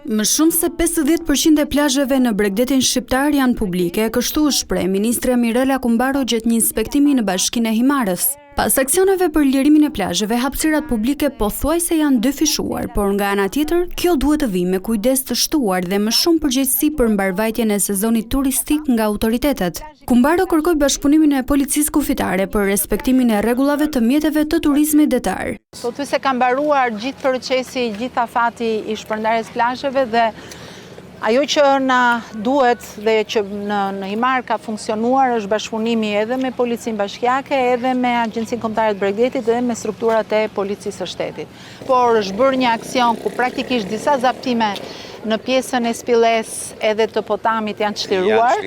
Më shumë se 50% e plazheve në Bregdetin shqiptar janë publike, kështu u shpreh ministre Mirela Kumbaro gjatë një inspektimi në Bashkinë e Himarës. Pas aksioneve për lirimin e plazheve, hapësirat publike pothuajse janë dyfishuar, por nga ana tjetër, kjo duhet të vijë me kujdes të shtuar dhe më shumë përgjegjësi për mbarvajtjen e sezonit turistik nga autoritetet. Kumbaro kërkoi bashkëpunimin e policisë kufitare për respektimin e rregullave të mjeteve të turizmit detar. Pothuajse ka mbaruar gjithë procesi, gjithë afati i shpërndarjes plazheve dhe ajo që na duhet dhe që në Himar ka funksionuar është bashkëpunimi edhe me Policinë Bashkiake, edhe me Agjencinë Kombëtare të Bregdetit dhe me strukturat e Policisë së Shtetit. Por është bërë një aksion ku praktikisht disa zaptime në pjesën e Spilles edhe të Potamit janë çliruar.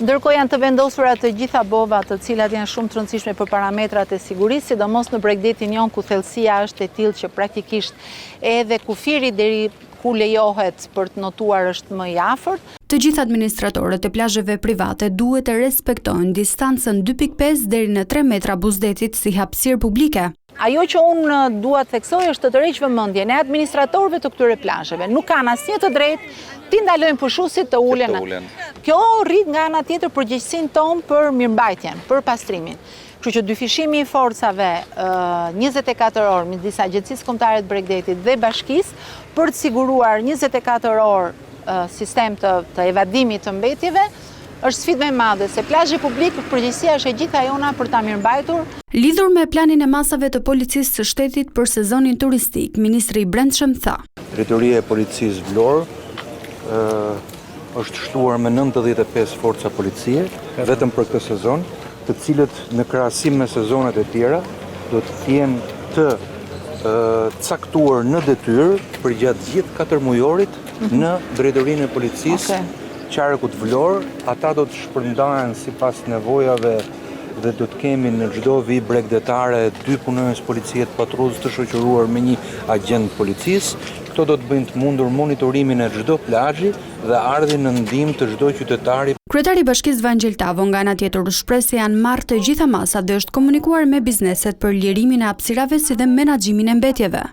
Ndërkohë janë të vendosura të gjitha bovat të cilat janë shumë të rëndësishme për parametrat e sigurisë, sidomos në Bregdetin jon ku thellësia është e tillë që praktikisht edhe kufiri deri ku lejohet për të notuar është më i afërt. Të gjithë administratorët e plazheve private duhet të respektojnë distancën 2.5 deri në 3 metra buzdetit si hapësirë publike. Ajo që unë dua të theksoj është të tërheq vëmendjen e administratorëve të këtyre plazheve. Nuk kanë asnjë të drejtë ti ndalojnë pushuesit të ulen. Kjo rrit nga ana tjetër përgjegjësinë tonë për mirëmbajtjen, për pastrimin. Kështu që dyfishimi i forcave 24 orë midis Agjencisë Kombëtare të Bregdetit dhe Bashkisë për të siguruar 24 orë sistem të evadimit të mbetjeve është sfidë më madhe se plazhi publik përgjegjësia është e gjitha jona për ta mirëmbajtur. Lidhur me planin e masave të Policisë së Shtetit për sezonin turistik, ministri i Brendshëm tha: Drejtoria e Policisë Vlorë është shtuar me 95 forca policie vetëm për këtë sezon, të cilët në krahasim me sezonet e tjera do të jenë të caktuar në detyrë për gjatë gjithë 4 mujorit në drejtorinë e policisë qarkut Vlorë. Ata do të shpërndahen sipas nevojave dhe do të kemi në çdo vit bregdetare 2 punonjës policie të patrullës të shoqëruar me një agent policisë. Këto do të bëjnë të mundur monitorimin e çdo plazhi dhe ardhin në ndihmë të çdo qytetari. Kryetari i Bashkisë Vangel Tavo nga ana tjetër u shpreh se janë marrë të gjitha masat dhe është komunikuar me bizneset për lirimin e hapësirave si dhe menaxhimin e mbetjeve.